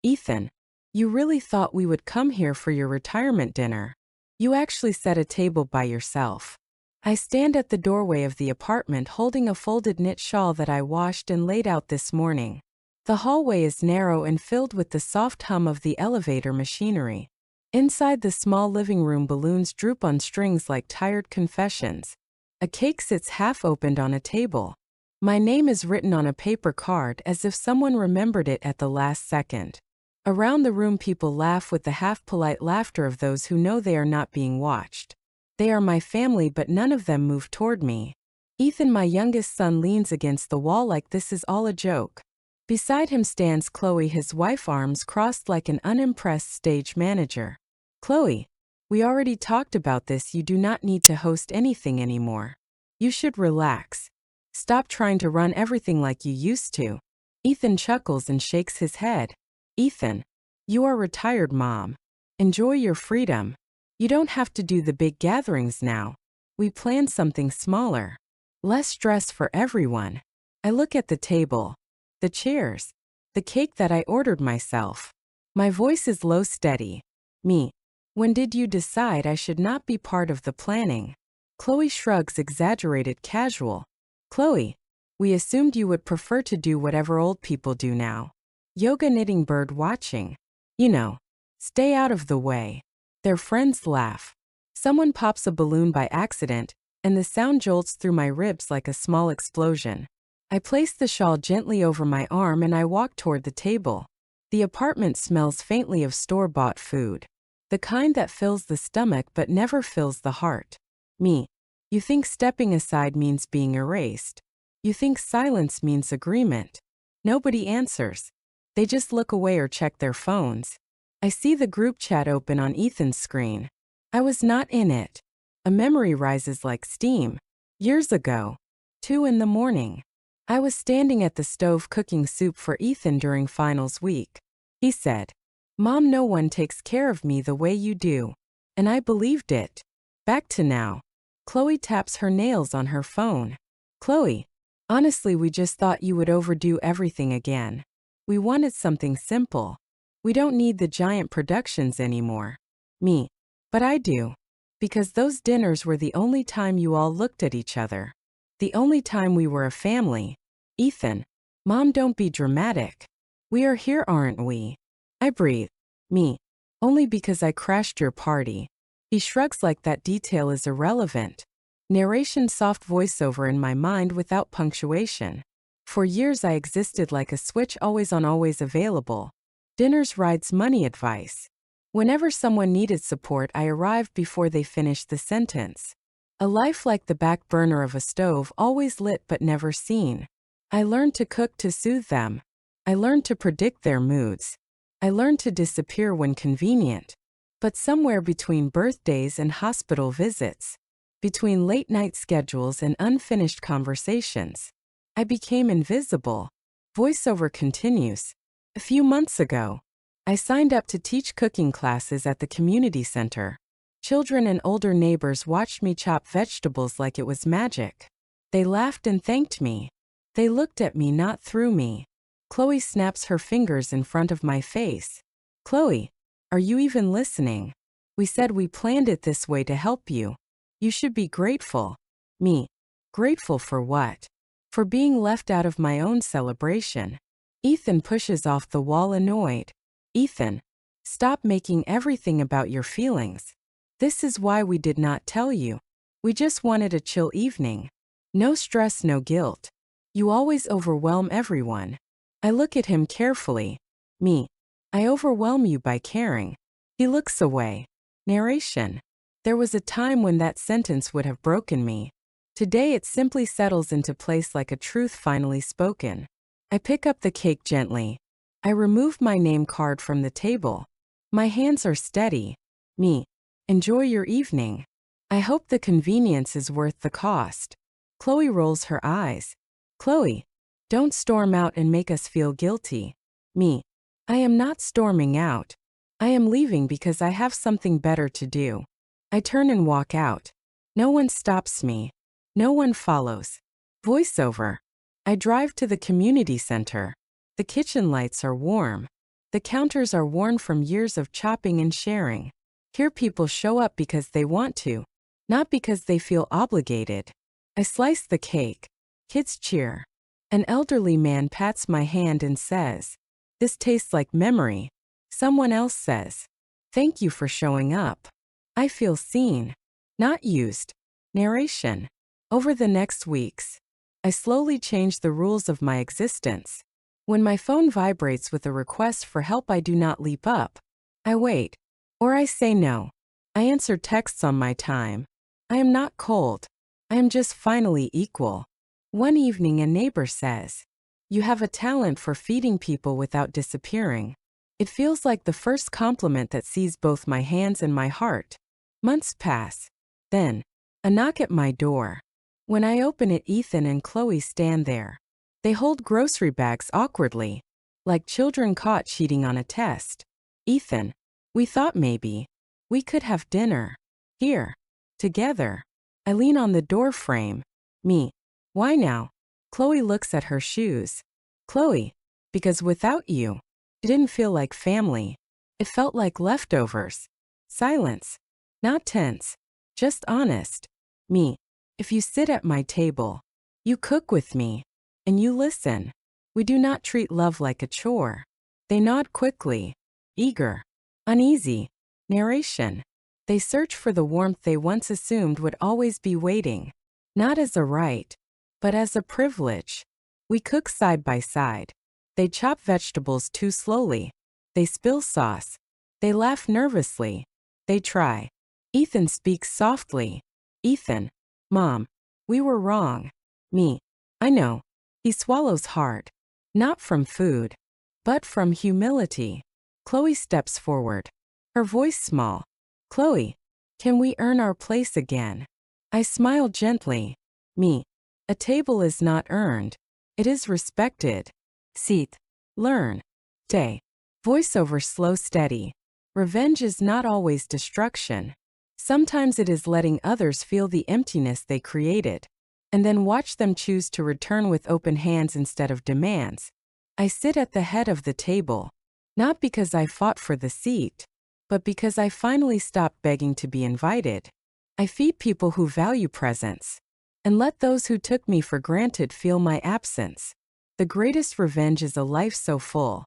Ethan, you really thought we would come here for your retirement dinner. You actually set a table by yourself. I stand at the doorway of the apartment holding a folded knit shawl that I washed and laid out this morning. The hallway is narrow and filled with the soft hum of the elevator machinery. Inside the small living room, balloons droop on strings like tired confessions. A cake sits half-opened on a table. My name is written on a paper card as if someone remembered it at the last second. Around the room, people laugh with the half-polite laughter of those who know they are not being watched. They are my family, but none of them move toward me. Ethan, my youngest son, leans against the wall like this is all a joke. Beside him stands Chloe, his wife, arms crossed like an unimpressed stage manager. Chloe, we already talked about this. You do not need to host anything anymore. You should relax. Stop trying to run everything like you used to. Ethan chuckles and shakes his head. Ethan, you are retired, Mom. Enjoy your freedom. You don't have to do the big gatherings now. We planned something smaller. Less stress for everyone. I look at the table, the chairs, the cake that I ordered myself. My voice is low, steady. Me. When did you decide I should not be part of the planning? Chloe shrugs, exaggerated casual. Chloe, we assumed you would prefer to do whatever old people do now. Yoga, knitting, bird watching. You know, stay out of the way. Their friends laugh. Someone pops a balloon by accident, and the sound jolts through my ribs like a small explosion. I place the shawl gently over my arm and I walk toward the table. The apartment smells faintly of store-bought food. The kind that fills the stomach but never fills the heart. Me. You think stepping aside means being erased. You think silence means agreement. Nobody answers. They just look away or check their phones. I see the group chat open on Ethan's screen. I was not in it. A memory rises like steam. Years ago. 2 in the morning. I was standing at the stove cooking soup for Ethan during finals week. He said, "Mom, no one takes care of me the way you do." And I believed it. Back to now. Chloe taps her nails on her phone. Chloe, honestly, we just thought you would overdo everything again. We wanted something simple. We don't need the giant productions anymore. Me. But I do. Because those dinners were the only time you all looked at each other. The only time we were a family. Ethan. Mom, don't be dramatic. We are here, aren't we? I breathe. Me. Only because I crashed your party. He shrugs like that detail is irrelevant. Narration, soft voiceover in my mind without punctuation. For years I existed like a switch, always on, always available. Dinners, rides, money, advice. Whenever someone needed support, I arrived before they finished the sentence. A life like the back burner of a stove, always lit but never seen. I learned to cook to soothe them. I learned to predict their moods. I learned to disappear when convenient. But somewhere between birthdays and hospital visits, between late-night schedules and unfinished conversations, I became invisible. Voiceover continues. A few months ago, I signed up to teach cooking classes at the community center. Children and older neighbors watched me chop vegetables like it was magic. They laughed and thanked me. They looked at me, not through me. Chloe snaps her fingers in front of my face. Chloe, are you even listening? We said we planned it this way to help you. You should be grateful. Me. Grateful for what? For being left out of my own celebration. Ethan pushes off the wall, annoyed. Ethan, stop making everything about your feelings. This is why we did not tell you. We just wanted a chill evening. No stress, no guilt. You always overwhelm everyone. I look at him carefully. Me. I overwhelm you by caring. He looks away. Narration. There was a time when that sentence would have broken me. Today it simply settles into place like a truth finally spoken. I pick up the cake gently. I remove my name card from the table. My hands are steady. Me. Enjoy your evening. I hope the convenience is worth the cost. Chloe rolls her eyes. Chloe, don't storm out and make us feel guilty. Me. I am not storming out. I am leaving because I have something better to do. I turn and walk out. No one stops me. No one follows. Voiceover. I drive to the community center. The kitchen lights are warm. The counters are worn from years of chopping and sharing. Here people show up because they want to, not because they feel obligated. I slice the cake. Kids cheer. An elderly man pats my hand and says, "This tastes like memory." Someone else says, "Thank you for showing up." I feel seen, not used. Narration. Over the next weeks, I slowly change the rules of my existence. When my phone vibrates with a request for help, I do not leap up. I wait. Or I say no. I answer texts on my time. I am not cold. I am just finally equal. One evening, a neighbor says, "You have a talent for feeding people without disappearing." It feels like the first compliment that sees both my hands and my heart. Months pass. Then, a knock at my door. When I open it, Ethan and Chloe stand there. They hold grocery bags awkwardly, like children caught cheating on a test. "Ethan, we thought maybe we could have dinner here together." I lean on the door frame. Me. "Why now?" Chloe looks at her shoes. "Chloe, because without you, it didn't feel like family. It felt like leftovers." Silence. Not tense. Just honest. Me. "If you sit at my table, you cook with me, and you listen. We do not treat love like a chore." They nod quickly. Eager. Uneasy. Narration. They search for the warmth they once assumed would always be waiting. Not as a right, but as a privilege. We cook side by side. They chop vegetables too slowly. They spill sauce. They laugh nervously. They try. Ethan speaks softly. "Ethan, Mom, we were wrong." Me. "I know." He swallows hard. Not from food, but from humility. Chloe steps forward. Her voice small. "Chloe, can we earn our place again?" I smile gently. Me. "A table is not earned. It is respected." Sit. Learn. Stay. Voiceover slow steady. Revenge is not always destruction. Sometimes it is letting others feel the emptiness they created, and then watch them choose to return with open hands instead of demands. I sit at the head of the table, not because I fought for the seat, but because I finally stopped begging to be invited. I feed people who value presence, and let those who took me for granted feel my absence. The greatest revenge is a life so full,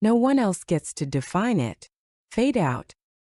no one else gets to define it. Fade out.